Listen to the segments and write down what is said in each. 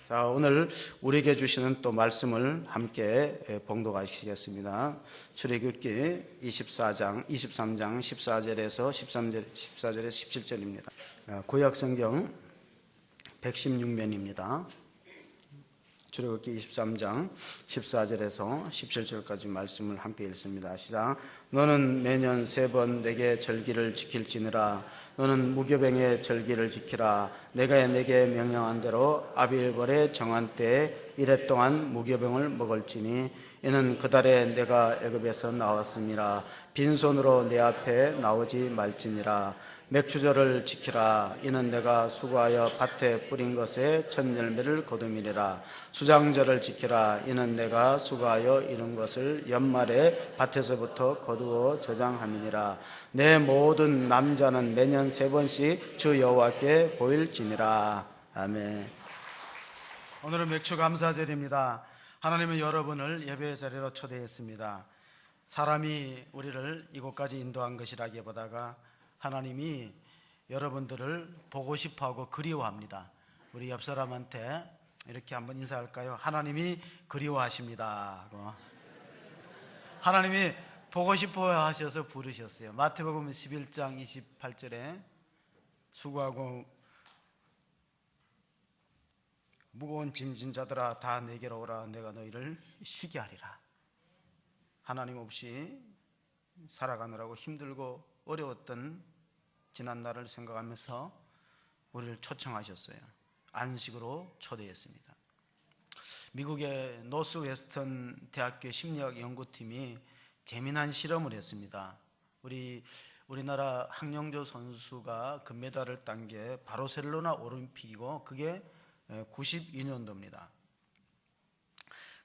자, 오늘 우리에게 주시는 또 말씀을 함께 봉독하시겠습니다. 출애굽기 23장 14절에서 14절에서 17절입니다. 구약 성경 116면입니다. 출애굽기 23장 14절에서 17절까지 말씀을 함께 읽습니다. 시작. 너는 매년 3번 내게 절기를 지킬지니라. 너는 무교병의 절기를 지키라. 내가 내게 명령한 대로 아빌벌의 정한 때에 이래 동안 무교병을 먹을지니 이는 그 달에 내가 애굽에서 나왔음이라. 빈손으로 내 앞에 나오지 말지니라. 맥추절을 지키라. 이는 내가 수고하여 밭에 뿌린 것에 첫 열매를 거두미리라. 수장절을 지키라. 이는 내가 수고하여 이룬 것을 연말에 밭에서부터 거두어 저장함이니라. 내 모든 남자는 매년 3번씩 주 여호와께 보일지니라. 아멘. 오늘은 맥추 감사절입니다. 하나님은 여러분을 예배의 자리로 초대했습니다. 사람이 우리를 이곳까지 인도한 것이라기보다가 하나님이 여러분들을 보고 싶어하고 그리워합니다. 우리 옆 사람한테 이렇게 한번 인사할까요? 하나님이 그리워하십니다. 하나님이 보고 싶어 하셔서 부르셨어요. 마태복음 11장 28절에 수고하고 무거운 짐진 자들아 다 내게로 오라. 내가 너희를 쉬게 하리라. 하나님 없이 살아가느라고 힘들고 어려웠던 지난날을 생각하면서 우리를 초청하셨어요. 안식으로 초대했습니다. 미국의 노스웨스턴 대학교 심리학 연구팀이 재미난 실험을 했습니다. 우리나라 항영조 선수가 금메달을 딴 게 바르셀로나 올림픽이고 그게 92년도입니다.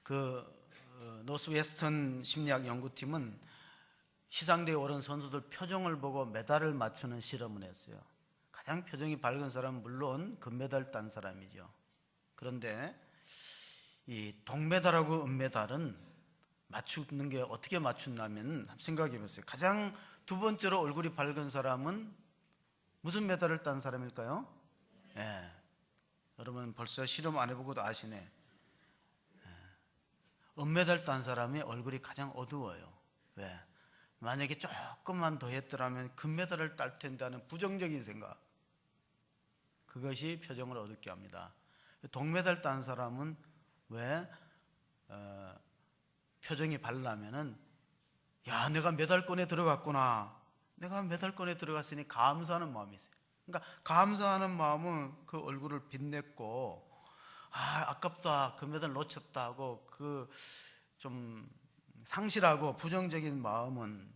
그 노스웨스턴 심리학 연구팀은 시상대에 오른 선수들 표정을 보고 메달을 맞추는 실험을 했어요. 가장 표정이 밝은 사람은 물론 금메달 딴 사람이죠. 그런데 이 동메달하고 은메달은 맞추는 게 어떻게 맞춘다면 생각해 보세요. 가장 두 번째로 얼굴이 밝은 사람은 무슨 메달을 딴 사람일까요? 예. 여러분 벌써 실험 안 해보고도 아시네. 예. 은메달 딴 사람이 얼굴이 가장 어두워요. 왜? 만약에 조금만 더 했더라면 금메달을 딸 텐데 하는 부정적인 생각, 그것이 표정을 어둡게 합니다. 동메달 딴 사람은 왜 표정이 밝으면은 야 내가 메달권에 들어갔구나, 내가 메달권에 들어갔으니 감사하는 마음이 있어요. 그러니까 감사하는 마음은 그 얼굴을 빛냈고 아깝다 금메달 놓쳤다 하고 그 좀 상실하고 부정적인 마음은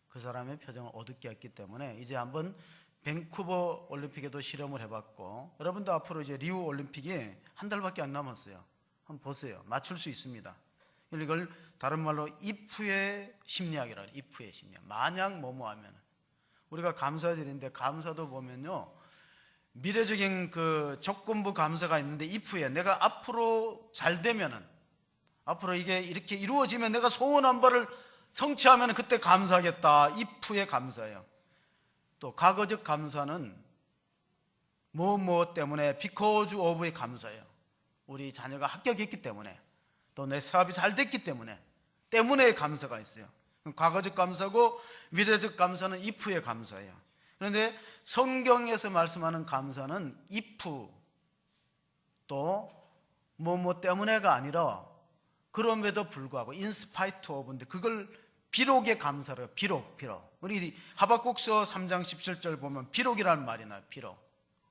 그 사람의 표정을 어둡게 했기 때문에 이제 한번 밴쿠버 올림픽에도 실험을 해봤고 여러분도 앞으로 이제 리우 올림픽이 한 달밖에 안 남았어요. 한번 보세요. 맞출 수 있습니다. 이걸 다른 말로 if의 심리학이라 해요. if의 심리학. 만약 뭐뭐하면 우리가 감사절인데 감사도 보면요 미래적인 그 조건부 감사가 있는데 if에 내가 앞으로 잘 되면은 앞으로 이게 이렇게 이루어지면 내가 소원한 바를 성취하면 그때 감사하겠다. if의 감사예요. 또 과거적 감사는 뭐 때문에 because of의 감사예요. 우리 자녀가 합격했기 때문에 또 내 사업이 잘 됐기 때문에 감사가 있어요. 과거적 감사고 미래적 감사는 if의 감사예요. 그런데 성경에서 말씀하는 감사는 if 또 뭐 때문에가 아니라 그럼에도 불구하고 in spite of인데 그걸 비록의 감사래요. 비록. 우리 하박국서 3장 17절 보면 비록이라는 말이 나요.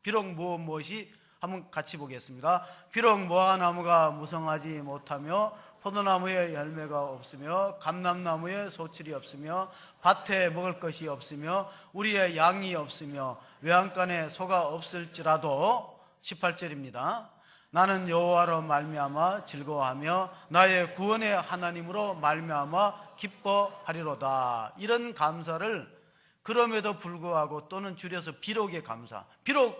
비록 무엇이 한번 같이 보겠습니다. 비록 무화나무가 무성하지 못하며 포도나무에 열매가 없으며 감람나무에 소출이 없으며 밭에 먹을 것이 없으며 우리의 양이 없으며 외양간에 소가 없을지라도 18절입니다. 나는 여호와로 말미암아 즐거워하며 나의 구원의 하나님으로 말미암아 기뻐하리로다. 이런 감사를 그럼에도 불구하고 또는 줄여서 비록의 감사. 비록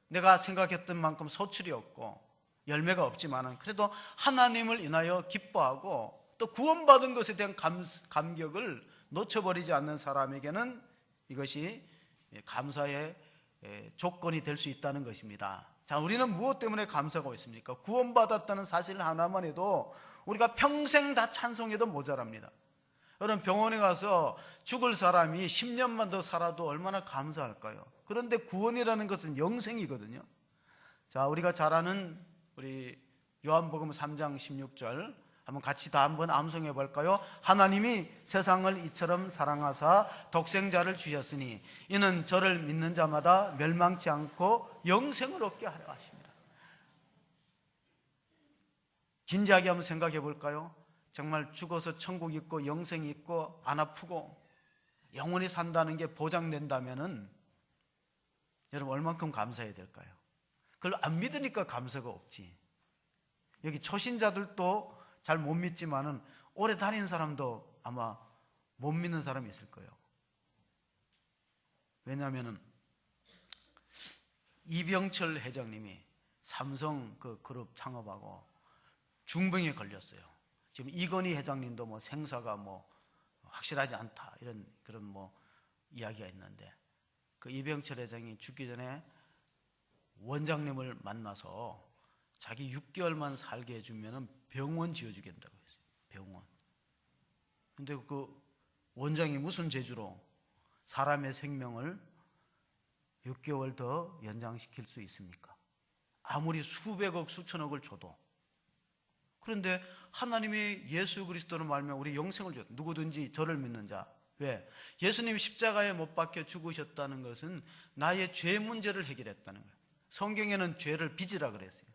내가 생각했던 만큼 소출이 없고 열매가 없지만은 그래도 하나님을 인하여 기뻐하고 또 구원받은 것에 대한 감격을 놓쳐버리지 않는 사람에게는 이것이 감사의 조건이 될 수 있다는 것입니다. 자, 우리는 무엇 때문에 감사하고 있습니까? 구원받았다는 사실 하나만 해도 우리가 평생 다 찬송해도 모자랍니다. 여러분, 병원에 가서 죽을 사람이 10년만 더 살아도 얼마나 감사할까요? 그런데 구원이라는 것은 영생이거든요. 자, 우리가 잘 아는 우리 요한복음 3장 16절 한번 같이 다 한번 암송해 볼까요? 하나님이 세상을 이처럼 사랑하사 독생자를 주셨으니 이는 저를 믿는 자마다 멸망치 않고 영생을 얻게 하려 하십니다. 진지하게 한번 생각해 볼까요? 정말 죽어서 천국 있고 영생 있고 안 아프고 영원히 산다는 게 보장된다면은 여러분 얼만큼 감사해야 될까요? 그걸 안 믿으니까 감사가 없지. 여기 초신자들도 잘 못 믿지만은 오래 다닌 사람도 아마 못 믿는 사람이 있을 거예요. 왜냐하면은 이병철 회장님이 삼성 그 그룹 창업하고 중병에 걸렸어요. 지금 이건희 회장님도 뭐 생사가 뭐 확실하지 않다 이런 그런 뭐 이야기가 있는데 그 이병철 회장이 죽기 전에 원장님을 만나서 자기 6개월만 살게 해주면 병원 지어주겠다고 했어요. 병원. 근데 그 원장이 무슨 재주로 사람의 생명을 6개월 더 연장시킬 수 있습니까? 아무리 수백억 수천억을 줘도. 그런데 하나님이 예수 그리스도를 말하면 우리 영생을 줘. 누구든지 저를 믿는 자. 왜? 예수님이 십자가에 못 박혀 죽으셨다는 것은 나의 죄 문제를 해결했다는 거예요. 성경에는 죄를 빚으라 그랬어요.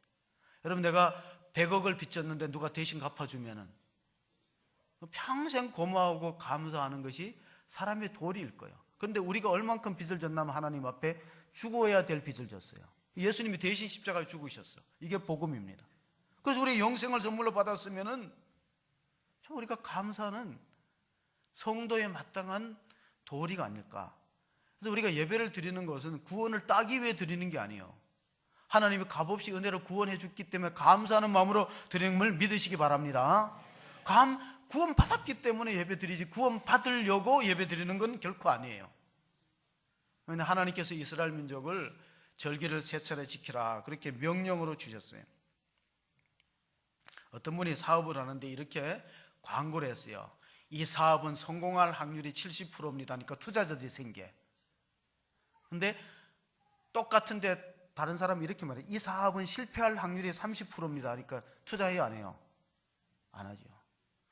여러분, 내가 100억을 빚졌는데 누가 대신 갚아주면은 평생 고마워하고 감사하는 것이 사람의 도리일 거예요. 그런데 우리가 얼만큼 빚을 졌나면 하나님 앞에 죽어야 될 빚을 졌어요. 예수님이 대신 십자가에 죽으셨어. 이게 복음입니다. 그래서 우리 영생을 선물로 받았으면은 우리가 감사는 성도에 마땅한 도리가 아닐까. 그래서 우리가 예배를 드리는 것은 구원을 따기 위해 드리는 게 아니에요. 하나님이 값없이 은혜로 구원해 줬기 때문에 감사하는 마음으로 드리는 걸 믿으시기 바랍니다. 구원 받았기 때문에 예배 드리지 구원 받으려고 예배 드리는 건 결코 아니에요. 왜냐하면 하나님께서 이스라엘 민족을 절기를 3차례 지키라 그렇게 명령으로 주셨어요. 어떤 분이 사업을 하는데 이렇게 광고를 했어요. 이 사업은 성공할 확률이 70%입니다. 그러니까 투자자들이 생겨. 근데 똑같은데 다른 사람이 이렇게 말해요. 이 사업은 실패할 확률이 30%입니다. 그러니까 투자해요, 안 해요? 안 하죠.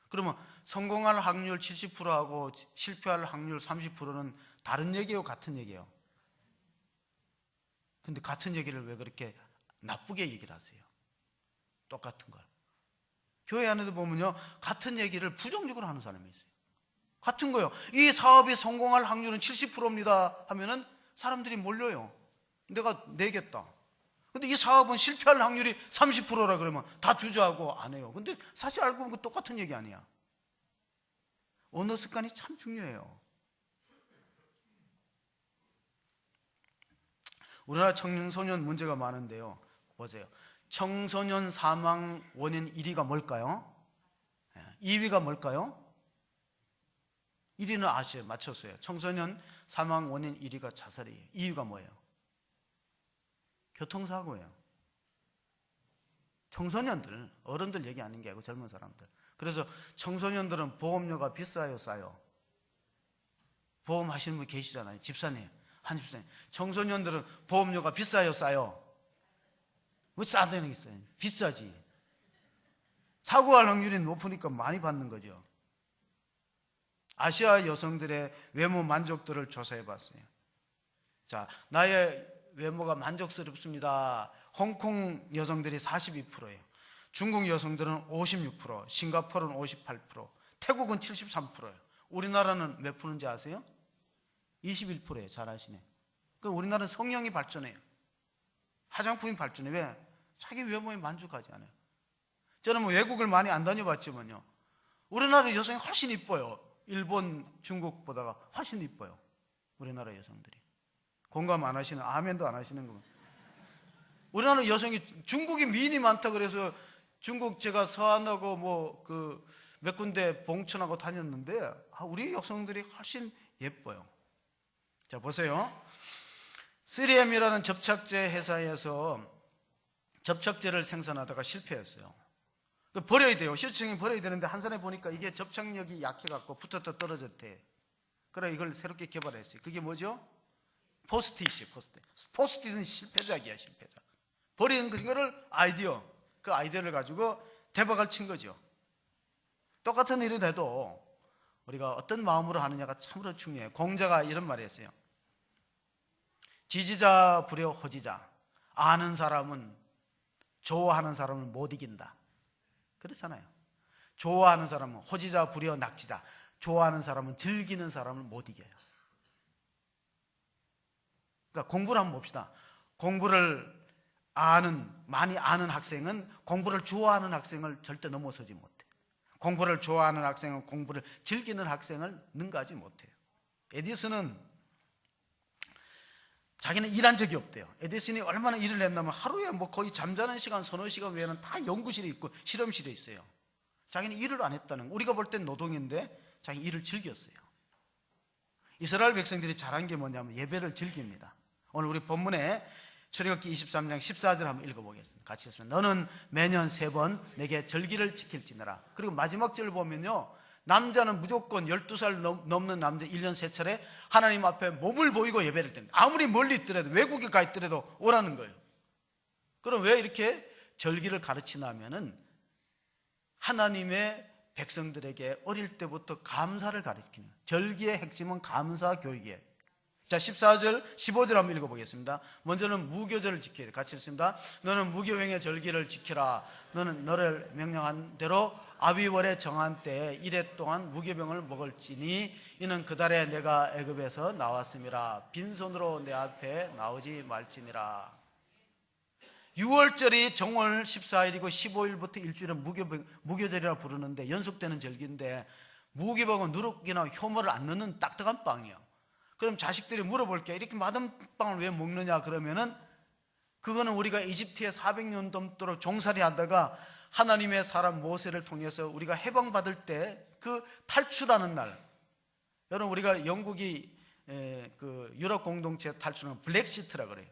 그러면 성공할 확률 70%하고 실패할 확률 30%는 다른 얘기예요, 같은 얘기예요? 근데 같은 얘기를 왜 그렇게 나쁘게 얘기를 하세요? 똑같은 걸. 교회 안에도 보면요, 같은 얘기를 부정적으로 하는 사람이 있어요. 같은 거요. 이 사업이 성공할 확률은 70%입니다 하면은 사람들이 몰려요. 내가 내겠다. 근데 이 사업은 실패할 확률이 30%라 그러면 다 주저하고 안 해요. 근데 사실 알고 보면 똑같은 얘기 아니야. 언어 습관이 참 중요해요. 우리나라 청소년 문제가 많은데요. 보세요. 청소년 사망 원인 1위가 뭘까요? 2위가 뭘까요? 1위는 아시죠? 맞췄어요. 청소년 사망 원인 1위가 자살이에요. 2위가 뭐예요? 교통사고예요. 청소년들, 어른들 얘기하는 게 아니고 젊은 사람들. 그래서 청소년들은 보험료가 비싸요, 싸요? 보험 하시는 분 계시잖아요. 집사님, 한 집사님. 청소년들은 보험료가 비싸요, 싸요? 왜 싸다는 게 있어요? 비싸지. 사고할 확률이 높으니까 많이 받는 거죠. 아시아 여성들의 외모 만족도를 조사해 봤어요. 자, 나의 외모가 만족스럽습니다. 홍콩 여성들이 42%예요. 중국 여성들은 56%, 싱가포르는 58%, 태국은 73%예요. 우리나라는 몇 프로인지 아세요? 21%예요. 잘 아시네. 그러니까 우리나라는 성형이 발전해요. 화장품이 발전해. 왜? 자기 외모에 만족하지 않아요. 저는 뭐 외국을 많이 안 다녀봤지만요, 우리나라 여성이 훨씬 이뻐요. 일본, 중국보다가 훨씬 이뻐요. 우리나라 여성들이. 공감 안 하시는, 아멘도 안 하시는 거면. 우리나라 여성이 중국이 미인이 많다 그래서 중국 제가 서안하고 뭐 그 몇 군데 봉천하고 다녔는데 우리 여성들이 훨씬 예뻐요. 자, 보세요. 3M이라는 접착제 회사에서 접착제를 생산하다가 실패했어요. 버려야 돼요. 시중에 버려야 되는데 한 산에 보니까 이게 접착력이 약해갖고 붙었다 떨어졌대. 그래 이걸 새롭게 개발했어요. 그게 뭐죠? 포스트잇이에요. 포스트잇은 실패작이야, 실패작. 버리는 그거를 그 아이디어를 가지고 대박을 친 거죠. 똑같은 일을 해도 우리가 어떤 마음으로 하느냐가 참으로 중요해요. 공자가 이런 말을 했어요. 지지자 부려 호지자. 아는 사람은 좋아하는 사람을 못 이긴다. 그렇잖아요. 좋아하는 사람은 호지자 부려 낙지자. 좋아하는 사람은 즐기는 사람을 못 이겨요. 그러니까 공부를 한번 봅시다. 공부를 많이 아는 학생은 공부를 좋아하는 학생을 절대 넘어서지 못해. 공부를 좋아하는 학생은 공부를 즐기는 학생을 능가하지 못해요. 에디슨은 자기는 일한 적이 없대요. 에디슨이 얼마나 일을 했냐면 하루에 뭐 거의 잠자는 시간 서너 시간 외에는 다 연구실에 있고 실험실에 있어요. 자기는 일을 안 했다는 거. 우리가 볼 땐 노동인데 자기 일을 즐겼어요. 이스라엘 백성들이 잘한 게 뭐냐면 예배를 즐깁니다. 오늘 우리 본문에 출애굽기 23장 14절 한번 읽어보겠습니다. 같이 읽습니다. 너는 매년 3번 내게 절기를 지킬지니라. 그리고 마지막 절을 보면요, 남자는 무조건 12살 넘는 남자 1년 3차례 하나님 앞에 몸을 보이고 예배를 드립니다. 아무리 멀리 있더라도 외국에 가 있더라도 오라는 거예요. 그럼 왜 이렇게 절기를 가르치냐면은 하나님의 백성들에게 어릴 때부터 감사를 가르치는, 절기의 핵심은 감사 교육이에요. 자, 14절, 15절 한번 읽어보겠습니다. 먼저는 무교절을 지켜야 돼. 같이 읽습니다. 너는 무교병의 절기를 지키라. 너는 너를 명령한 대로 아비월에 정한 때에 이래 동안 무교병을 먹을지니 이는 그 달에 내가 애굽에서 나왔음이라. 빈손으로 내 앞에 나오지 말지니라. 6월절이 정월 14일이고 15일부터 일주일은 무교절이라 부르는데 연속되는 절기인데, 무교병은 누룩이나 효모를 안 넣는 딱딱한 빵이에요. 그럼 자식들이 물어볼게, 이렇게 맛없는 빵을 왜 먹느냐 그러면은 그거는 우리가 이집트에 400년 넘도록 종살이 하다가 하나님의 사람 모세를 통해서 우리가 해방받을 때 그 탈출하는 날, 여러분 우리가 영국이 그 유럽 공동체 탈출하는 블랙시트라 그래요.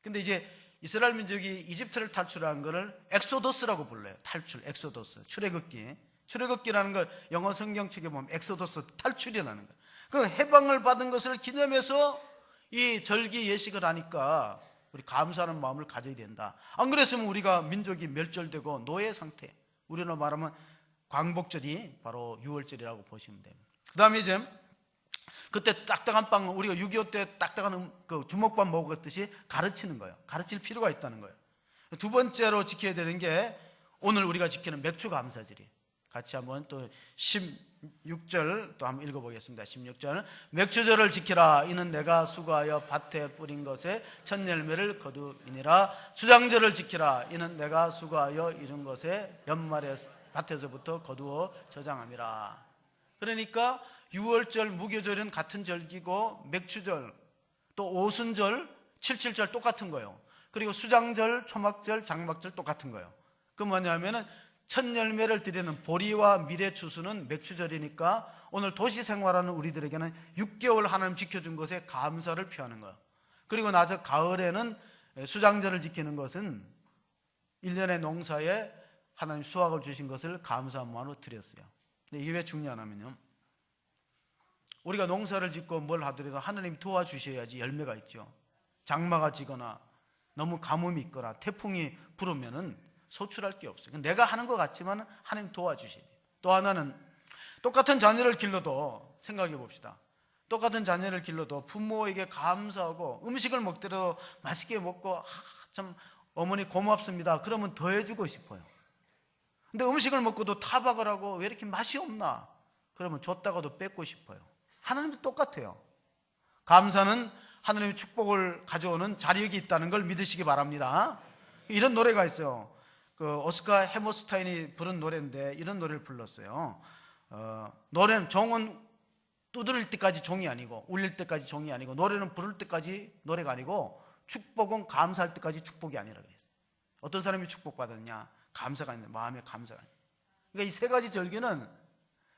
근데 이제 이스라엘 민족이 이집트를 탈출한 거를 엑소더스라고 불러요. 탈출, 엑소더스, 출애굽기라는 걸 영어 성경책에 보면 엑소더스, 탈출이라는 거예요. 그 해방을 받은 것을 기념해서 이 절기 예식을 하니까 우리 감사하는 마음을 가져야 된다. 안 그랬으면 우리가 민족이 멸절되고 노예 상태, 우리로 말하면 광복절이 바로 6월절이라고 보시면 됩니다. 그 다음에 이제 그때 딱딱한 빵, 우리가 6.25 때 딱딱한 그 주먹밥 먹었듯이 가르치는 거예요. 가르칠 필요가 있다는 거예요. 두 번째로 지켜야 되는 게 오늘 우리가 지키는 맥주 감사절이. 같이 한번 또 16절 또 한번 읽어보겠습니다. 16절. 맥주절을 지키라. 이는 내가 수고하여 밭에 뿌린 것에 첫 열매를 거두이니라. 수장절을 지키라. 이는 내가 수고하여 이룬 것에 연말에 밭에서부터 거두어 저장함이라. 그러니까 6월절, 무교절은 같은 절기고, 맥주절, 또 오순절, 77절 똑같은 거예요. 그리고 수장절, 초막절, 장막절 똑같은 거예요. 그 뭐냐면은 첫 열매를 드리는 보리와 밀의 추수는 맥주절이니까 오늘 도시 생활하는 우리들에게는 6개월 하나님 지켜준 것에 감사를 표하는 거예요. 그리고 나서 가을에는 수장절을 지키는 것은 1년의 농사에 하나님 수확을 주신 것을 감사한 마음으로 드렸어요. 근데 이게 왜 중요하냐면요, 우리가 농사를 짓고 뭘 하더라도 하나님이 도와주셔야지 열매가 있죠. 장마가 지거나 너무 가뭄이 있거나 태풍이 불으면은 소출할 게 없어요. 내가 하는 것 같지만 하나님 도와주시죠. 또 하나는 똑같은 자녀를 길러도 생각해 봅시다. 똑같은 자녀를 길러도 부모에게 감사하고 음식을 먹더라도 맛있게 먹고 참 어머니 고맙습니다 그러면 더 해주고 싶어요. 근데 음식을 먹고도 타박을 하고 왜 이렇게 맛이 없나 그러면 줬다가도 뺏고 싶어요. 하나님도 똑같아요. 감사는 하나님의 축복을 가져오는 자력이 있다는 걸 믿으시기 바랍니다. 이런 노래가 있어요. 그 오스카 해머스타인이 부른 노래인데 이런 노래를 불렀어요. 노래는 종은 두드릴 때까지 종이 아니고 울릴 때까지 종이 아니고 노래는 부를 때까지 노래가 아니고 축복은 감사할 때까지 축복이 아니라 그랬어요. 어떤 사람이 축복받았냐? 감사가 있는 마음의 감사가 있는. 그러니까 이 세 가지 절기는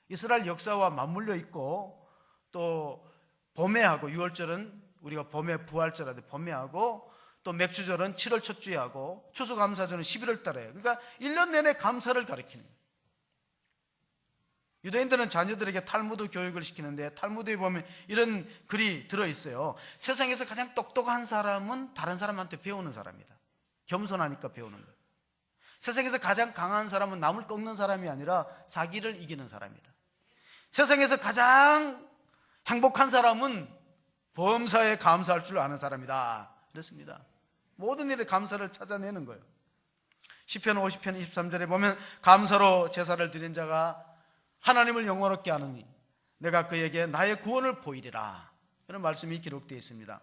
이스라엘 역사와 맞물려 있고, 또 봄해하고, 6월절은 우리가 봄의 부활절하되 봄해하고, 또 맥주절은 7월 첫 주에 하고, 추수감사절은 11월 달에 해요. 그러니까 1년 내내 감사를 가리키는 거예요. 유대인들은 자녀들에게 탈무드 교육을 시키는데, 탈무드에 보면 이런 글이 들어있어요. 세상에서 가장 똑똑한 사람은 다른 사람한테 배우는 사람이다. 겸손하니까 배우는 거예요. 세상에서 가장 강한 사람은 남을 꺾는 사람이 아니라 자기를 이기는 사람이다. 세상에서 가장 행복한 사람은 범사에 감사할 줄 아는 사람이다. 그렇습니다. 모든 일에 감사를 찾아내는 거예요. 시편 50편 23절에 보면 감사로 제사를 드린 자가 하나님을 영원롭게 하느니 내가 그에게 나의 구원을 보이리라. 이런 말씀이 기록되어 있습니다.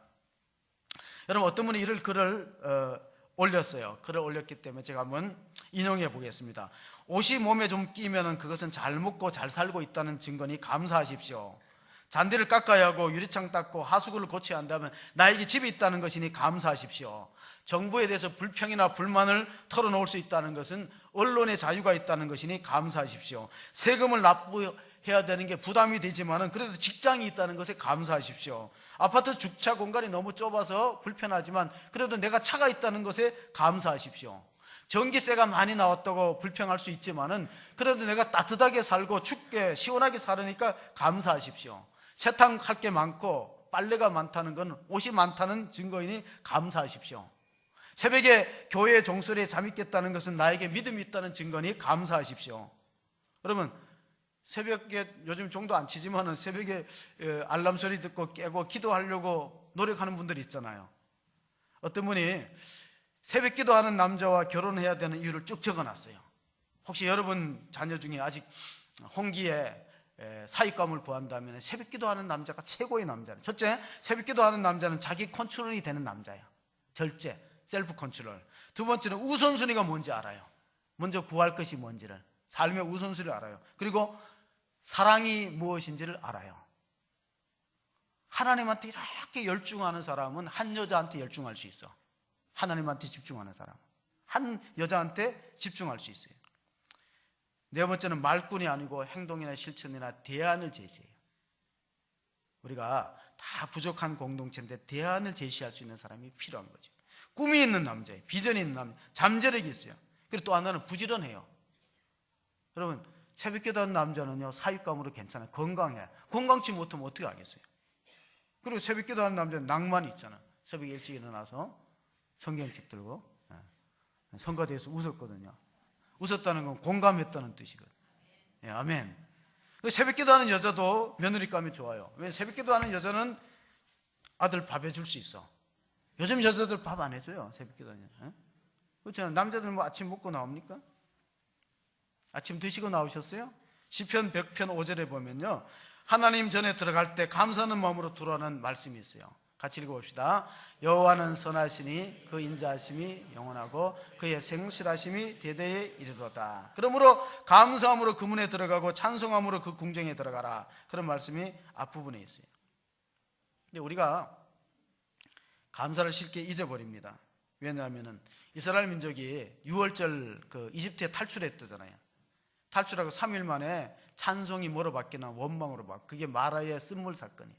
여러분, 어떤 분이 이를 글을 올렸어요. 글을 올렸기 때문에 제가 한번 인용해 보겠습니다. 옷이 몸에 좀 끼면 그것은 잘 먹고 잘 살고 있다는 증거니 감사하십시오. 잔디를 깎아야 하고 유리창 닦고 하수구를 고쳐야 한다면 나에게 집이 있다는 것이니 감사하십시오. 정부에 대해서 불평이나 불만을 털어놓을 수 있다는 것은 언론의 자유가 있다는 것이니 감사하십시오. 세금을 납부해야 되는 게 부담이 되지만 그래도 직장이 있다는 것에 감사하십시오. 아파트 주차 공간이 너무 좁아서 불편하지만 그래도 내가 차가 있다는 것에 감사하십시오. 전기세가 많이 나왔다고 불평할 수 있지만 그래도 내가 따뜻하게 살고 춥게 시원하게 살으니까 감사하십시오. 세탁할 게 많고 빨래가 많다는 건 옷이 많다는 증거이니 감사하십시오. 새벽에 교회의 종소리에 잠이 깼다는 것은 나에게 믿음이 있다는 증거니 감사하십시오. 여러분, 새벽에 요즘 종도 안 치지만 새벽에 알람 소리 듣고 깨고 기도하려고 노력하는 분들이 있잖아요. 어떤 분이 새벽 기도하는 남자와 결혼해야 되는 이유를 쭉 적어놨어요. 혹시 여러분 자녀 중에 아직 홍기에 사익감을 구한다면 새벽 기도하는 남자가 최고의 남자예요. 첫째, 새벽 기도하는 남자는 자기 컨트롤이 되는 남자예요. 절제, 셀프 컨트롤. 두 번째는 우선순위가 뭔지 알아요. 먼저 구할 것이 뭔지를, 삶의 우선순위를 알아요. 그리고 사랑이 무엇인지를 알아요. 하나님한테 이렇게 열중하는 사람은 한 여자한테 열중할 수 있어. 하나님한테 집중하는 사람, 한 여자한테 집중할 수 있어요. 네 번째는 말꾼이 아니고 행동이나 실천이나 대안을 제시해요. 우리가 다 부족한 공동체인데 대안을 제시할 수 있는 사람이 필요한 거죠. 꿈이 있는 남자예요. 비전이 있는 남자, 잠재력이 있어요. 그리고 또 하나는 부지런해요. 여러분, 새벽기도 하는 남자는요 사육감으로 괜찮아요. 건강해. 건강치 못하면 어떻게 하겠어요? 그리고 새벽기도 하는 남자는 낭만이 있잖아. 새벽에 일찍 일어나서 성경책 들고 성가대에서 웃었거든요. 웃었다는 건 공감했다는 뜻이거든요. 예, 아멘. 새벽기도 하는 여자도 며느리감이 좋아요. 왜? 새벽기도 하는 여자는 아들 밥 해줄 수 있어. 요즘 여자들 밥 안 해줘요. 새벽기도 하는 여자. 그렇잖아요. 남자들 뭐 아침 먹고 나옵니까? 아침 드시고 나오셨어요? 시편 100편 5절에 보면요, 하나님 전에 들어갈 때 감사하는 마음으로 들어오는 말씀이 있어요. 같이 읽어봅시다. 여호와는 선하시니 그 인자하심이 영원하고 그의 성실하심이 대대에 이르로다. 그러므로 감사함으로 그 문에 들어가고 찬송함으로 그 궁정에 들어가라. 그런 말씀이 앞부분에 있어요. 근데 우리가 감사를 쉽게 잊어버립니다. 왜냐하면 이스라엘 민족이 6월절 그 이집트에 탈출했다잖아요. 탈출하고 3일 만에 찬송이 뭐로 바뀌나? 원망으로 바뀌어. 그게 마라의 쓴물 사건이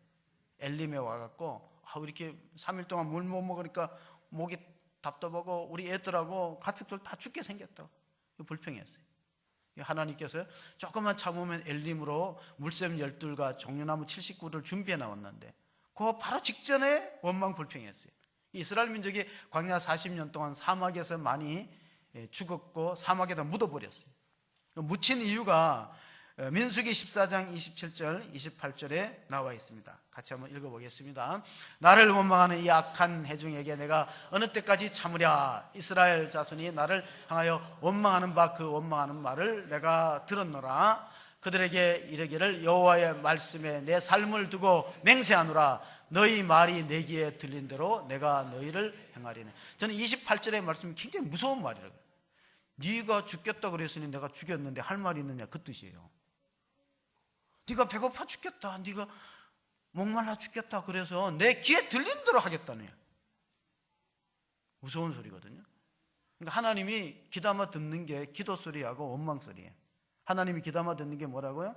엘림에 와갖고 이렇게 3일 동안 물 못 먹으니까 목이 답답하고 우리 애들하고 가축들 다 죽게 생겼다. 불평했어요. 하나님께서 조금만 참으면 엘림으로 물샘 12과 종려나무 79를 준비해 나왔는데 그 바로 직전에 원망 불평했어요. 이스라엘 민족이 광야 40년 동안 사막에서 많이 죽었고 사막에다 묻어버렸어요. 묻힌 이유가 민수기 14장 27절 28절에 나와 있습니다. 같이 한번 읽어보겠습니다. 나를 원망하는 이 악한 회중에게 내가 어느 때까지 참으랴. 이스라엘 자손이 나를 향하여 원망하는 바 그 원망하는 말을 내가 들었노라. 그들에게 이르기를 여호와의 말씀에 내 삶을 두고 맹세하노라. 너희 말이 내 귀에 들린 대로 내가 너희를 행하리네. 저는 28절의 말씀이 굉장히 무서운 말이라고요. 네가 죽겠다 그랬으니 내가 죽였는데 할 말이 있느냐, 그 뜻이에요. 네가 배고파 죽겠다, 네가 목말라 죽겠다 그래서 내 귀에 들린 대로 하겠다네요. 무서운 소리거든요. 그러니까 하나님이 귀담아 듣는 게 기도 소리하고 원망 소리예요. 하나님이 귀담아 듣는 게 뭐라고요?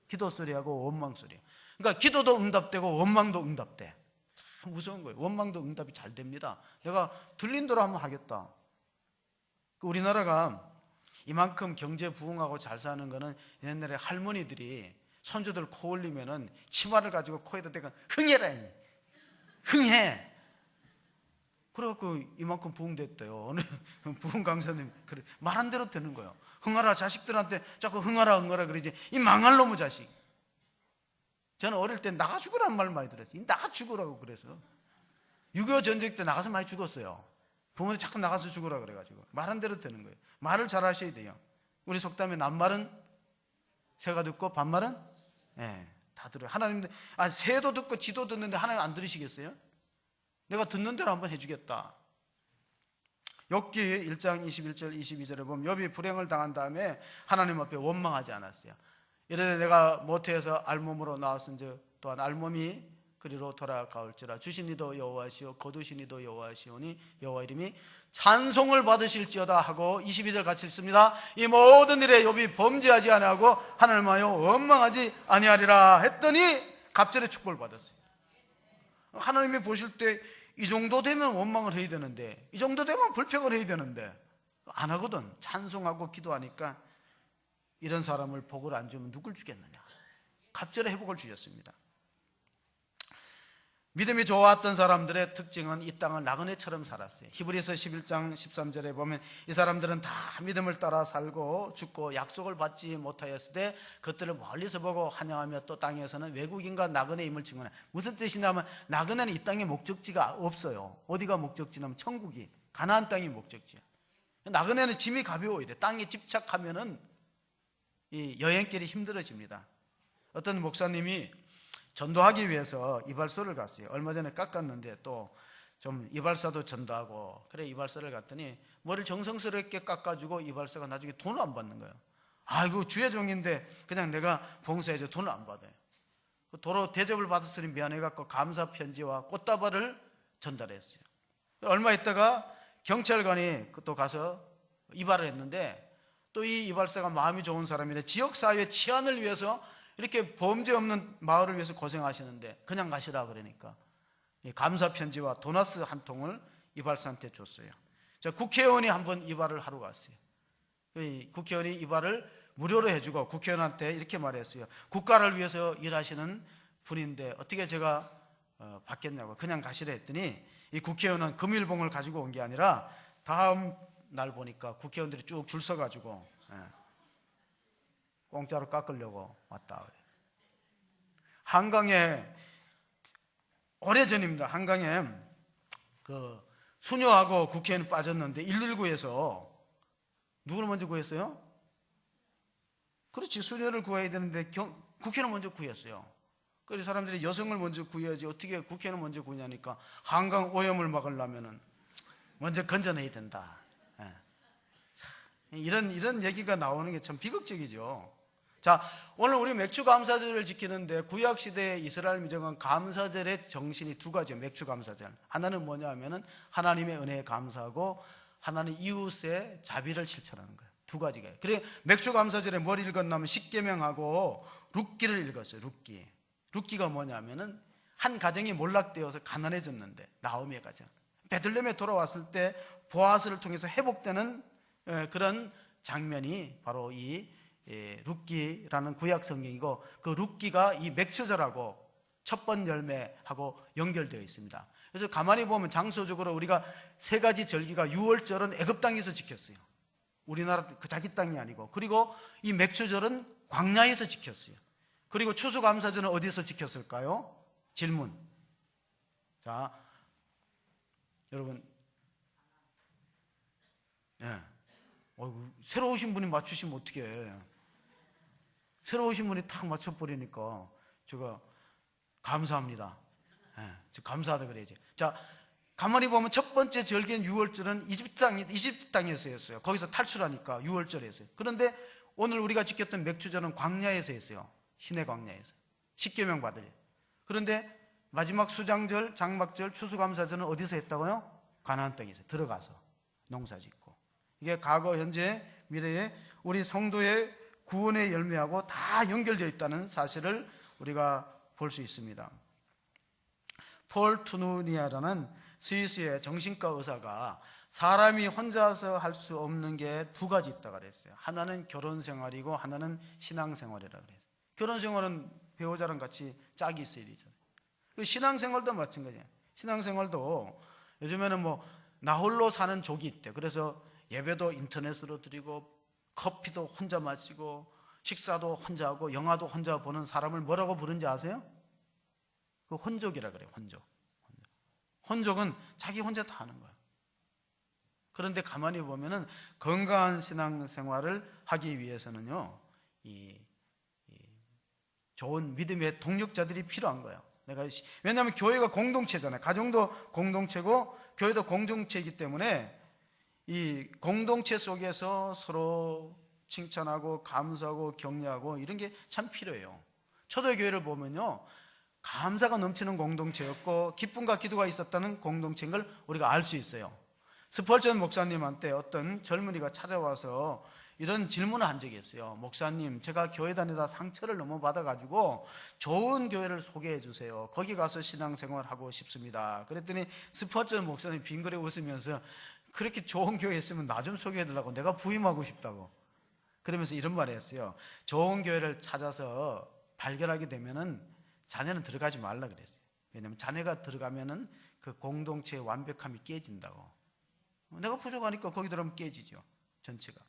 기도 소리하고 원망 소리예요. 그러니까 기도도 응답되고 원망도 응답돼. 참 무서운 거예요. 원망도 응답이 잘 됩니다. 내가 들린 대로 한번 하겠다. 우리나라가 이만큼 경제 부흥하고 잘 사는 거는 옛날에 할머니들이 손주들 코 올리면은 치마를 가지고 코에다 대고 흥해라, 흥해. 그래갖고 이만큼 부흥됐대요. 어느 부흥 강사님 그래 말한 대로 되는 거예요. 흥하라. 자식들한테 자꾸 흥하라 그러지. 이 망할 놈의 자식. 저는 어릴 때 나가 죽으라는 말 많이 들었어요. 나가 죽으라고. 그래서 6.25 전쟁 때 나가서 많이 죽었어요. 부모님 자꾸 나가서 죽으라 그래가지고 말한 대로 되는 거예요. 말을 잘 하셔야 돼요. 우리 속담에 낱말은 새가 듣고 반말은 다 들어요. 하나님 새도 듣고 지도 듣는데 하나님 안 들으시겠어요? 내가 듣는 대로 한번 해주겠다. 욥기 1장 21절 22절에 보면 욥이 불행을 당한 다음에 하나님 앞에 원망하지 않았어요. 이르되 내가 모태에서 알몸으로 나왔은즉 또한 알몸이 그리로 돌아가올지라. 주신 이도 여호와시오 거두신 이도 여호와시오니 여호와 이름이 찬송을 받으실지어다 하고 22절 같이 읽습니다. 이 모든 일에 욥이 범죄하지 아니하고 하나님하여 원망하지 아니하리라 했더니 갑절의 축복을 받았어요. 하나님이 보실 때 이 정도 되면 원망을 해야 되는데, 이 정도 되면 불평을 해야 되는데 안 하거든. 찬송하고 기도하니까 이런 사람을 복을 안 주면 누굴 주겠느냐. 갑절의 회복을 주셨습니다. 믿음이 좋았던 사람들의 특징은 이 땅을 나그네처럼 살았어요. 히브리서 11장 13절에 보면 이 사람들은 다 믿음을 따라 살고 죽고 약속을 받지 못하였을 때 그것들을 멀리서 보고 환영하며 또 땅에서는 외국인과 나그네임을 증언해. 무슨 뜻이냐면 나그네는 이 땅에 목적지가 없어요. 어디가 목적지냐면 천국이, 가나안 땅이 목적지야. 나그네는 짐이 가벼워야 돼. 땅에 집착하면은 이 여행길이 힘들어집니다. 어떤 목사님이 전도하기 위해서 이발소를 갔어요. 얼마 전에 깎았는데 또 좀 이발사도 전도하고 그래 이발소를 갔더니 머리를 정성스럽게 깎아주고 이발사가 나중에 돈을 안 받는 거예요. 아이고 주의 종인데 그냥 내가 봉사해줘. 돈을 안 받아요. 도로 대접을 받았으니 미안해갖고 감사 편지와 꽃다발을 전달했어요. 얼마 있다가 경찰관이 또 가서 이발을 했는데 또 이 이발사가 마음이 좋은 사람이래. 지역사회 치안을 위해서 이렇게 범죄 없는 마을을 위해서 고생하시는데 그냥 가시라 그러니까 감사 편지와 도나스 한 통을 이발사한테 줬어요. 자, 국회의원이 한번 이발을 하러 갔어요. 국회의원이 이발을 무료로 해주고 국회의원한테 이렇게 말했어요. 국가를 위해서 일하시는 분인데 어떻게 제가 받겠냐고. 그냥 가시라 했더니 이 국회의원은 금일봉을 가지고 온 게 아니라 다음 날 보니까 국회의원들이 쭉 줄 서가지고 공짜로 깎으려고 왔다. 한강에 오래전입니다. 한강에 그 수녀하고 국회의원 빠졌는데 119에서 누구를 먼저 구했어요? 그렇지, 수녀를 구해야 되는데 국회의원을 먼저 구했어요. 그래서 사람들이 여성을 먼저 구해야지 어떻게 국회의원을 먼저 구냐니까 한강 오염을 막으려면은 먼저 건져내야 된다. 이런 얘기가 나오는 게 참 비극적이죠. 자, 오늘 우리 맥주 감사절을 지키는데 구약 시대의 이스라엘 민족은 감사절의 정신이 두 가지예요. 맥주 감사절. 하나는 뭐냐 하면은 하나님의 은혜에 감사하고 하나는 이웃의 자비를 실천하는 거예요. 두 가지가. 그래 맥주 감사절에 뭘 읽었냐면 십계명하고 룻기를 읽었어요. 룻기. 룻기가 뭐냐면은 한 가정이 몰락되어서 가난해졌는데 나오미의 가정. 베들레헴에 돌아왔을 때 보아스를 통해서 회복되는 그런 장면이 바로 이 룻기라는 구약 성경이고 그 룻기가 이 맥주절하고 첫 번 열매하고 연결되어 있습니다. 그래서 가만히 보면 장소적으로 우리가 세 가지 절기가 유월절은 애굽 땅에서 지켰어요. 우리나라 그 자기 땅이 아니고. 그리고 이 맥주절은 광야에서 지켰어요. 그리고 추수감사절은 어디서 지켰을까요? 질문. 자, 여러분, 새로 오신 분이 맞추시면 어떻게 해? 새로 오신 분이 탁 맞춰버리니까 제가 감사합니다. 감사하다 그래야지. 자, 가만히 보면 첫 번째 절기인 유월절은 이집트 땅에서 했어요. 거기서 탈출하니까 유월절에 했어요. 그런데 오늘 우리가 지켰던 맥주절은 광야에서 했어요. 시내 광야에서. 십계명 받으려. 그런데 마지막 수장절, 장막절, 추수감사절은 어디서 했다고요? 가나안 땅에서 들어가서 농사짓고, 이게 과거, 현재, 미래에 우리 성도의 구원의 열매하고 다 연결되어 있다는 사실을 우리가 볼 수 있습니다. 폴 투누니아라는 스위스의 정신과 의사가 사람이 혼자서 할 수 없는 게 두 가지 있다고 그랬어요. 하나는 결혼 생활이고 하나는 신앙 생활이라고 그랬어요. 결혼 생활은 배우자랑 같이 짝이 있어야 되잖아요. 신앙 생활도 마찬가지예요. 신앙 생활도 요즘에는 뭐 나 홀로 사는 족이 있대. 그래서 예배도 인터넷으로 드리고 커피도 혼자 마시고 식사도 혼자 하고 영화도 혼자 보는 사람을 뭐라고 부르는지 아세요? 그 혼족이라 그래요. 혼족. 혼족은 자기 혼자 다 하는 거예요. 그런데 가만히 보면은 건강한 신앙생활을 하기 위해서는요, 이 좋은 믿음의 동력자들이 필요한 거예요. 왜냐하면 교회가 공동체잖아요. 가정도 공동체고 교회도 공동체이기 때문에 이 공동체 속에서 서로 칭찬하고 감사하고 격려하고 이런 게 참 필요해요. 초대교회를 보면요, 감사가 넘치는 공동체였고 기쁨과 기도가 있었다는 공동체인 걸 우리가 알 수 있어요. 스펄전 목사님한테 어떤 젊은이가 찾아와서 이런 질문을 한 적이 있어요. 목사님, 제가 교회 다니다 상처를 너무 받아가지고 좋은 교회를 소개해 주세요. 거기 가서 신앙생활하고 싶습니다. 그랬더니 스펄전 목사님 빙그레 웃으면서 그렇게 좋은 교회 있으면 나 좀 소개해 달라고, 내가 부임하고 싶다고. 그러면서 이런 말을 했어요. 좋은 교회를 찾아서 발견하게 되면은 자녀는 들어가지 말라 그랬어요. 왜냐하면 자녀가 들어가면은 그 공동체의 완벽함이 깨진다고. 내가 부족하니까 거기 들어가면 깨지죠, 전체가.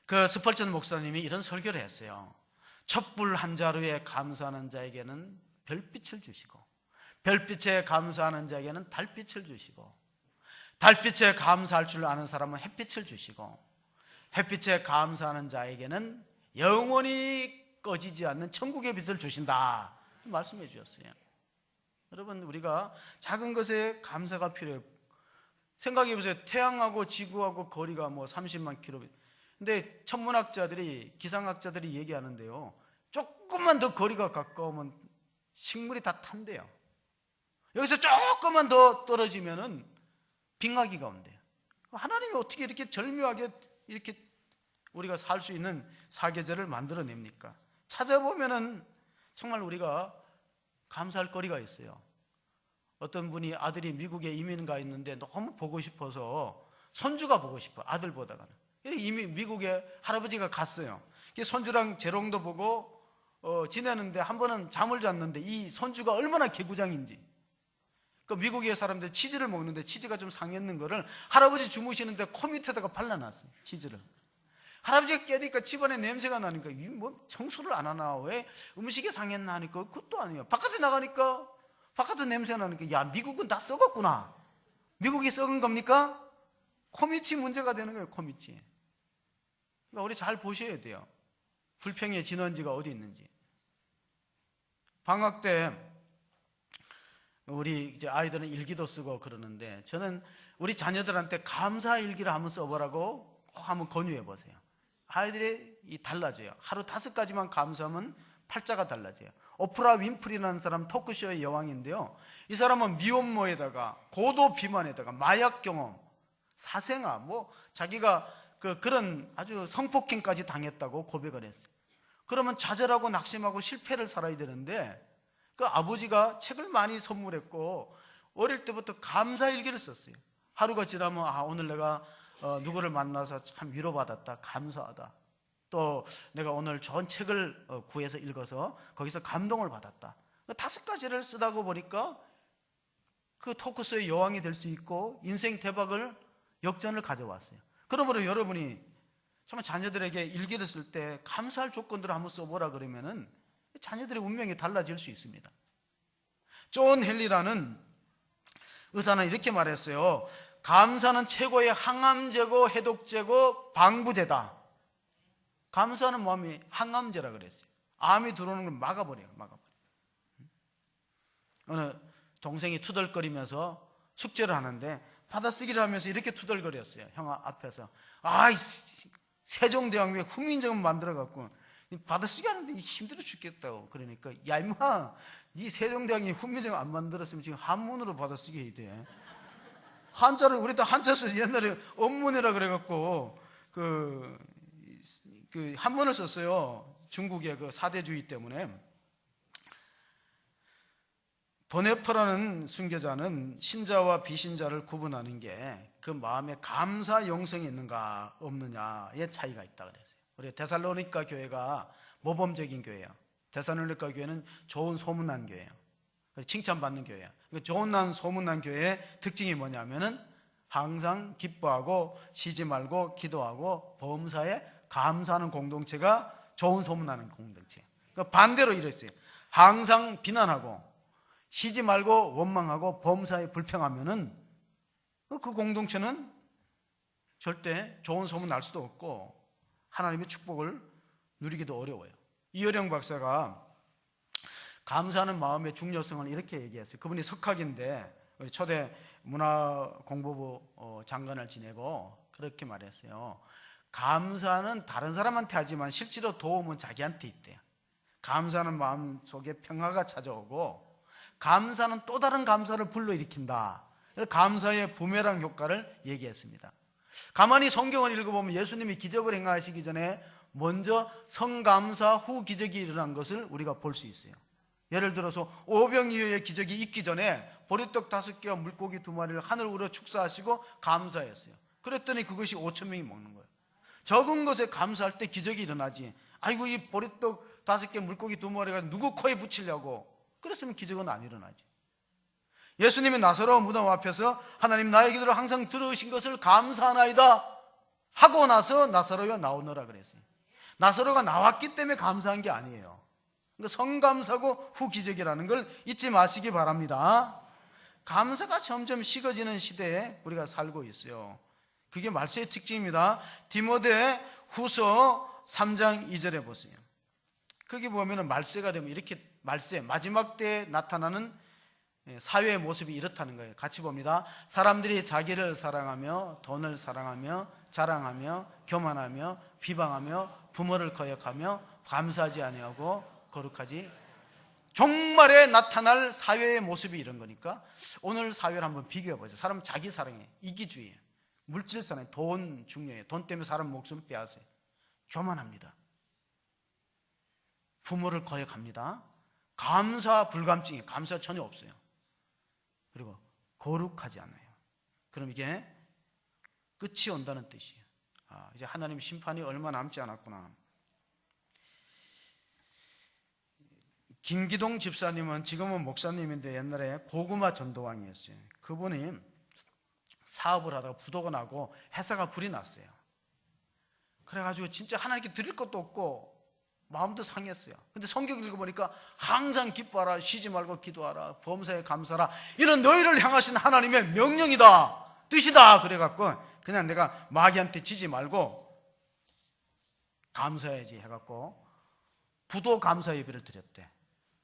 그 스펄전 목사님이 이런 설교를 했어요. 촛불 한 자루에 감사하는 자에게는 별빛을 주시고, 별빛에 감사하는 자에게는 달빛을 주시고, 달빛에 감사할 줄 아는 사람은 햇빛을 주시고, 햇빛에 감사하는 자에게는 영원히 꺼지지 않는 천국의 빛을 주신다 말씀해 주셨어요. 여러분, 우리가 작은 것에 감사가 필요해요. 생각해 보세요. 태양하고 지구하고 거리가 뭐 30만 킬로미터. 근데 천문학자들이, 기상학자들이 얘기하는데요, 조금만 더 거리가 가까우면 식물이 다 탄대요. 여기서 조금만 더 떨어지면은 빙하기가 온대요. 하나님이 어떻게 이렇게 절묘하게 이렇게 우리가 살 수 있는 사계절을 만들어냅니까? 찾아보면은 정말 우리가 감사할 거리가 있어요. 어떤 분이 아들이 미국에 이민 가 있는데 너무 보고 싶어서, 손주가 보고 싶어, 아들보다가는. 이미 미국에 할아버지가 갔어요. 손주랑 재롱도 보고 지내는데 한 번은 잠을 잤는데 이 손주가 얼마나 개구장인지. 그 미국의 사람들 치즈를 먹는데 치즈가 좀 상했는 거를 할아버지 주무시는데 코 밑에다가 발라놨어요, 치즈를. 할아버지가 깨니까 집안에 냄새가 나니까 뭐 청소를 안 하나, 왜 음식이 상했나 하니까 그것도 아니에요. 바깥에 나가니까 바깥에 냄새 나니까, 야, 미국은 다 썩었구나. 미국이 썩은 겁니까? 코밑이 문제가 되는 거예요, 코밑이. 그러니까 우리 잘 보셔야 돼요. 불평의 진원지가 어디 있는지. 방학 때 우리 이제 아이들은 일기도 쓰고 그러는데, 저는 우리 자녀들한테 감사 일기를 한번 써보라고 꼭 한번 권유해 보세요. 아이들이 달라져요. 하루 5가지만 감사하면 팔자가 달라져요. 오프라 윈프리라는 사람, 토크쇼의 여왕인데요, 이 사람은 미혼모에다가 고도 비만에다가 마약 경험, 사생아, 뭐 자기가 그런 아주 성폭행까지 당했다고 고백을 했어요. 그러면 좌절하고 낙심하고 실패를 살아야 되는데, 그 아버지가 책을 많이 선물했고 어릴 때부터 감사일기를 썼어요. 하루가 지나면, 오늘 내가 누구를 만나서 참 위로받았다, 감사하다. 또 내가 오늘 좋은 책을 구해서 읽어서 거기서 감동을 받았다. 5가지를 쓰다가 보니까 그 토크쇼의 여왕이 될 수 있고 인생 대박을, 역전을 가져왔어요. 그러므로 여러분이 정말 자녀들에게 일기를 쓸 때 감사할 조건들을 한번 써보라 그러면은 자녀들의 운명이 달라질 수 있습니다. 존 헨리라는 의사는 이렇게 말했어요. 감사는 최고의 항암제고 해독제고 방부제다. 감사하는 마음이 항암제라 그랬어요. 암이 들어오는 걸 막아버려요. 어느 동생이 투덜거리면서 숙제를 하는데 받아쓰기를 하면서 이렇게 투덜거렸어요. 형 앞에서. 세종대왕 왜 훈민정음 만들어갖고 받아쓰기 하는데 힘들어 죽겠다고. 그러니까, 야 임마, 이 세종대왕이 훈민정음 안 만들었으면 지금 한문으로 받아쓰기 해야 돼. 한자를 우리도 한자 써 옛날에 언문이라 그래갖고 그 한문을 썼어요. 중국의 그 사대주의 때문에. 보네퍼라는 순교자는 신자와 비신자를 구분하는 게 그 마음에 감사 영성이 있는가 없느냐의 차이가 있다 그랬어요. 우리 데살로니가 교회가 모범적인 교회예요. 데살로니가 교회는 좋은 소문난 교회예요. 칭찬받는 교회예요. 좋은 소문난 교회의 특징이 뭐냐면은 항상 기뻐하고 쉬지 말고 기도하고 범사에 감사하는 공동체가 좋은 소문나는 공동체예요. 그러니까 반대로 이랬어요. 항상 비난하고 쉬지 말고 원망하고 범사에 불평하면은 그 공동체는 절대 좋은 소문 날 수도 없고 하나님의 축복을 누리기도 어려워요. 이어령 박사가 감사하는 마음의 중요성을 이렇게 얘기했어요. 그분이 석학인데 우리 초대 문화공보부 장관을 지내고 그렇게 말했어요. 감사는 다른 사람한테 하지만 실제로 도움은 자기한테 있대요. 감사하는 마음 속에 평화가 찾아오고 감사는 또 다른 감사를 불러일으킨다. 감사의 부메랑 효과를 얘기했습니다. 가만히 성경을 읽어보면 예수님이 기적을 행하시기 전에 먼저 성감사 후 기적이 일어난 것을 우리가 볼 수 있어요. 예를 들어서 오병이어의 기적이 있기 전에 보리떡 5개와 물고기 2마리를 하늘 우러 축사하시고 감사했어요. 그랬더니 그것이 5,000명이 먹는 거예요. 적은 것에 감사할 때 기적이 일어나지. 아이고 이 보리떡 5개 물고기 2마리가 누구 코에 붙이려고 그랬으면 기적은 안 일어나지. 예수님이 나사로 무덤 앞에서 하나님 나의 기도를 항상 들으신 것을 감사하나이다 하고 나서 나사로가 나오너라 그랬어요. 나사로가 나왔기 때문에 감사한 게 아니에요. 그러니까 성감사고 후 기적이라는 걸 잊지 마시기 바랍니다. 감사가 점점 식어지는 시대에 우리가 살고 있어요. 그게 말세의 특징입니다. 디모데 후서 3장 2절에 보세요. 거기 보면 말세가 되면 이렇게 말세 마지막 때에 나타나는 사회의 모습이 이렇다는 거예요. 같이 봅니다. 사람들이 자기를 사랑하며 돈을 사랑하며 자랑하며 교만하며 비방하며 부모를 거역하며 감사하지 아니하고 거룩하지. 종말에 나타날 사회의 모습이 이런 거니까 오늘 사회를 한번 비교해 보죠. 사람 자기 사랑해, 이기주의에, 물질 사랑해, 돈 중요해요. 돈 때문에 사람 목숨 빼앗아요. 교만합니다. 부모를 거역합니다. 감사 불감증이에요. 감사 전혀 없어요. 그리고 거룩하지 않아요. 그럼 이게 끝이 온다는 뜻이에요. 이제 하나님 심판이 얼마 남지 않았구나. 김기동 집사님은 지금은 목사님인데 옛날에 고구마 전도왕이었어요. 그분이 사업을 하다가 부도가 나고 회사가 불이 났어요. 그래가지고 진짜 하나님께 드릴 것도 없고 마음도 상했어요. 근데 성경 읽어보니까 항상 기뻐하라, 쉬지 말고 기도하라, 범사에 감사하라, 이런 너희를 향하신 하나님의 명령이다, 뜻이다. 그래갖고 그냥 내가 마귀한테 지지 말고 감사해야지 해갖고 부도 감사 예배를 드렸대.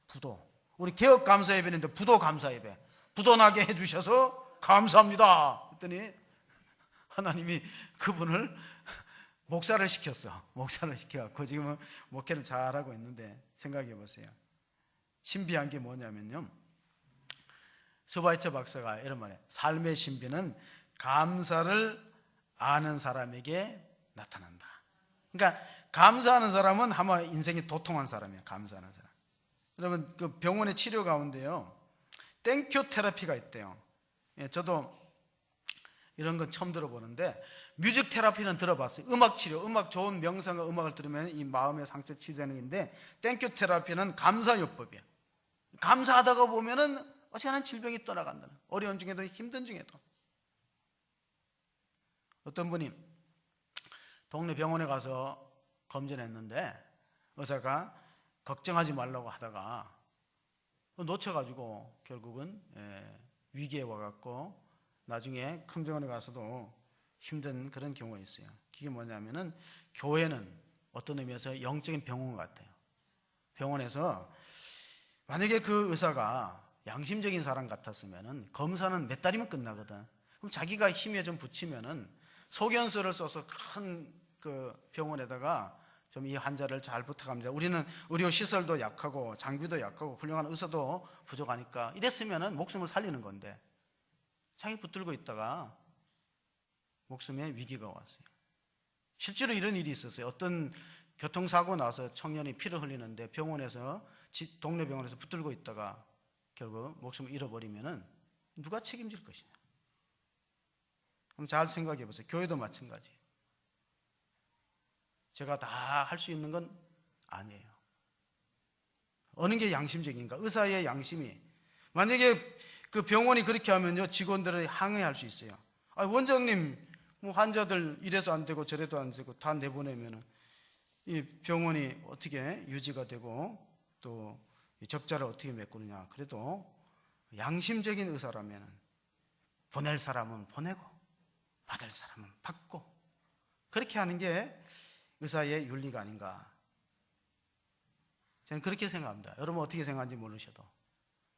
부도. 우리 개업 감사 예배인데 부도 감사 예배. 부도 나게 해주셔서 감사합니다. 그랬더니 하나님이 그분을 목사를 시켰어. 목사를 시켜갖고 지금은 목회를 잘하고 있는데 생각해 보세요. 신비한 게 뭐냐면요, 스바이처 박사가 이런 말이에요. 삶의 신비는 감사를 아는 사람에게 나타난다. 그러니까 감사하는 사람은 아마 인생이 도통한 사람이에요. 감사하는 사람. 여러분 그 병원의 치료 가운데요 땡큐 테라피가 있대요. 저도 이런 건 처음 들어보는데, 뮤직 테라피는 들어봤어요. 음악 치료, 음악 좋은 명상과 음악을 들으면 이 마음의 상처 치유되는 건데, 땡큐 테라피는 감사요법이에요. 감사하다가 보면은 어지간한 질병이 떠나간다는, 어려운 중에도 힘든 중에도. 어떤 분이 동네 병원에 가서 검진했는데 의사가 걱정하지 말라고 하다가 놓쳐가지고 결국은 위기에 와갖고 나중에 큰 병원에 가서도 힘든 그런 경우가 있어요. 그게 뭐냐면은 교회는 어떤 의미에서 영적인 병원 같아요. 병원에서 만약에 그 의사가 양심적인 사람 같았으면은 검사는 몇 달이면 끝나거든. 그럼 자기가 힘에 좀 붙이면은 소견서를 써서 큰 그 병원에다가 좀 이 환자를 잘 부탁합니다. 우리는 의료 시설도 약하고 장비도 약하고 훌륭한 의사도 부족하니까, 이랬으면은 목숨을 살리는 건데 자기 붙들고 있다가 목숨에 위기가 왔어요. 실제로 이런 일이 있었어요. 어떤 교통사고 나서 청년이 피를 흘리는데 병원에서 동네 병원에서 붙들고 있다가 결국 목숨을 잃어버리면은 누가 책임질 것이냐. 그럼 잘 생각해 보세요. 교회도 마찬가지. 제가 다 할 수 있는 건 아니에요. 어느 게 양심적인가? 의사의 양심이. 만약에 그 병원이 그렇게 하면요, 직원들을 항의할 수 있어요. 아, 원장님, 뭐 환자들 이래서 안 되고 저래도 안 되고 다 내보내면은 이 병원이 어떻게 유지가 되고 또 적자를 어떻게 메꾸느냐. 그래도 양심적인 의사라면 보낼 사람은 보내고 받을 사람은 받고 그렇게 하는 게 의사의 윤리가 아닌가. 저는 그렇게 생각합니다. 여러분 어떻게 생각하는지 모르셔도.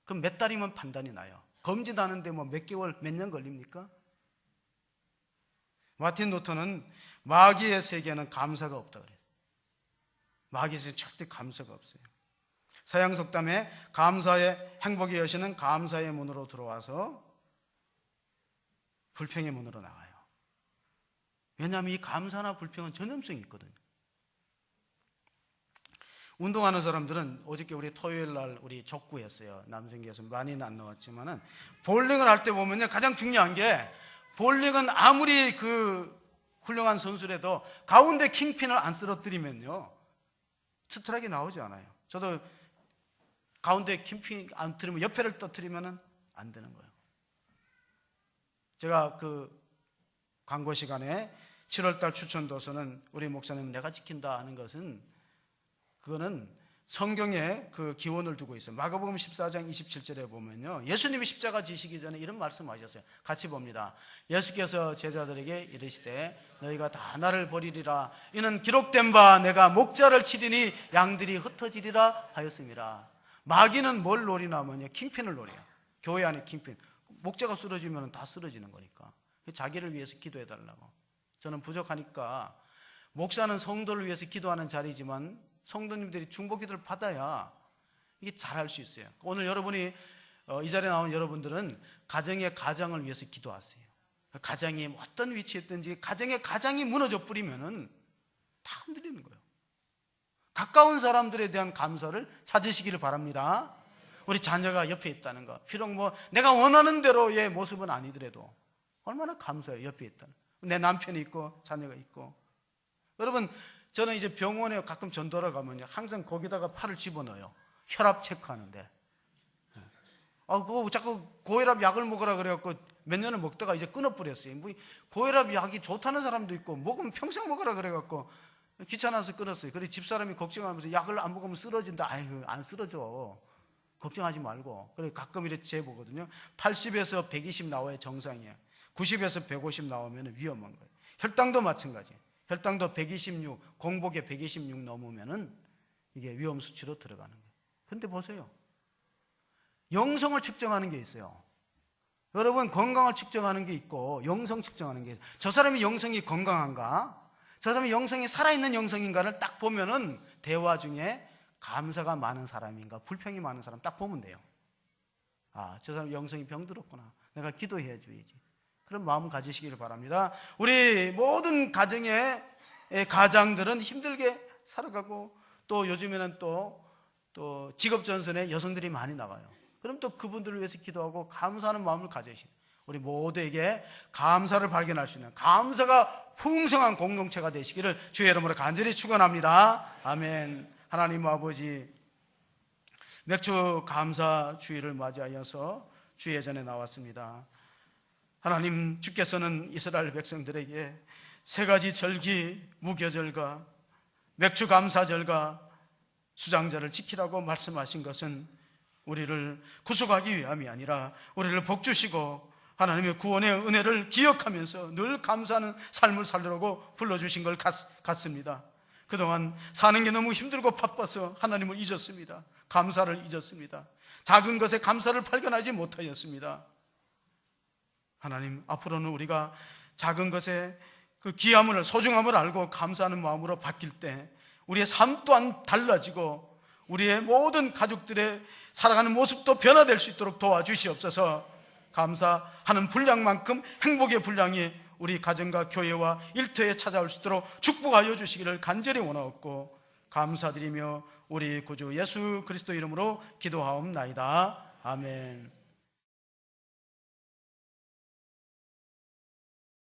그럼 몇 달이면 판단이 나요. 검진하는데 뭐 몇 개월, 몇 년 걸립니까? 마틴 루터는 마귀의 세계는 감사가 없다 그래요. 마귀의 세계는 절대 감사가 없어요. 서양 속담에 감사의 행복의 여신은 감사의 문으로 들어와서 불평의 문으로 나가요. 왜냐하면 이 감사나 불평은 전염성이 있거든요. 운동하는 사람들은 어저께 우리 토요일 날 우리 족구했어요. 남성계에서 많이는 안 나왔지만은 볼링을 할 때 보면요, 가장 중요한 게 볼링은 아무리 그 훌륭한 선수라도 가운데 킹핀을 안 쓰러뜨리면요 트트락이 나오지 않아요. 저도 가운데 킹핀 안 틀리면 옆에를 떠뜨리면은 안 되는 거예요. 제가 그 광고 시간에 7월달 추천도서는 우리 목사님 내가 지킨다 하는 것은 그거는 성경에 그 기원을 두고 있어요. 마가복음 14장 27절에 보면요, 예수님이 십자가 지시기 전에 이런 말씀하셨어요. 같이 봅니다. 예수께서 제자들에게 이르시되 너희가 다 나를 버리리라. 이는 기록된 바 내가 목자를 치리니 양들이 흩어지리라 하였습니다. 마귀는 뭘 노리냐면요, 킹핀을 노려요. 교회 안에 킹핀. 목자가 쓰러지면 다 쓰러지는 거니까 자기를 위해서 기도해달라고. 저는 부족하니까 목사는 성도를 위해서 기도하는 자리지만 성도님들이 중보기도를 받아야 이게 잘할 수 있어요. 오늘 여러분이 이 자리에 나온 여러분들은 가정의 가장을 위해서 기도하세요. 가장이 어떤 위치에 있든지 가정의 가장이 무너져 뿌리면은 다 흔들리는 거예요. 가까운 사람들에 대한 감사를 찾으시기를 바랍니다. 우리 자녀가 옆에 있다는 거, 비록 뭐 내가 원하는 대로의 모습은 아니더라도 얼마나 감사해요. 옆에 있다는 거. 내 남편이 있고 자녀가 있고. 여러분, 저는 이제 병원에 가끔 전도하러 가면요, 항상 거기다가 팔을 집어넣어요. 혈압 체크하는데. 그거 자꾸 고혈압 약을 먹으라 그래갖고 몇 년을 먹다가 이제 끊어버렸어요. 뭐 고혈압 약이 좋다는 사람도 있고 먹으면 평생 먹으라 그래갖고 귀찮아서 끊었어요. 그래서 집사람이 걱정하면서 약을 안 먹으면 쓰러진다. 아이고, 안 쓰러져. 걱정하지 말고. 그래 가끔 이렇게 재보거든요. 80에서 120 나와야 정상이에요. 90에서 150 나오면 위험한 거예요. 혈당도 마찬가지예요. 혈당도 126, 공복에 126 넘으면은 이게 위험 수치로 들어가는 거예요. 근데 보세요. 영성을 측정하는 게 있어요. 여러분, 건강을 측정하는 게 있고 영성 측정하는 게 있어요. 저 사람이 영성이 건강한가? 저 사람이 영성이 살아있는 영성인가를 딱 보면은 대화 중에 감사가 많은 사람인가, 불평이 많은 사람 딱 보면 돼요. 아, 저 사람 영성이 병들었구나. 내가 기도해 줘야지. 그런 마음 가지시기를 바랍니다. 우리 모든 가정의 가장들은 힘들게 살아가고 또 요즘에는 또 직업 전선에 여성들이 많이 나가요. 그럼 또 그분들을 위해서 기도하고 감사하는 마음을 가지시는 우리 모두에게 감사를 발견할 수 있는 감사가 풍성한 공동체가 되시기를 주의 이름으로 간절히 축원합니다. 아멘. 하나님 아버지, 맥주 감사 주일을 맞이하여서 주의 전에 나왔습니다. 하나님, 주께서는 이스라엘 백성들에게 세 가지 절기, 무교절과 맥주 감사절과 수장절을 지키라고 말씀하신 것은 우리를 구속하기 위함이 아니라 우리를 복주시고 하나님의 구원의 은혜를 기억하면서 늘 감사하는 삶을 살려고 불러주신 것 같습니다. 그동안 사는 게 너무 힘들고 바빠서 하나님을 잊었습니다. 감사를 잊었습니다. 작은 것에 감사를 발견하지 못하였습니다. 하나님, 앞으로는 우리가 작은 것에 그 귀함을, 소중함을 알고 감사하는 마음으로 바뀔 때 우리의 삶 또한 달라지고 우리의 모든 가족들의 살아가는 모습도 변화될 수 있도록 도와주시옵소서. 감사하는 분량만큼 행복의 분량이 우리 가정과 교회와 일터에 찾아올 수 있도록 축복하여 주시기를 간절히 원하옵고 감사드리며 우리 구주 예수 그리스도 이름으로 기도하옵나이다. 아멘.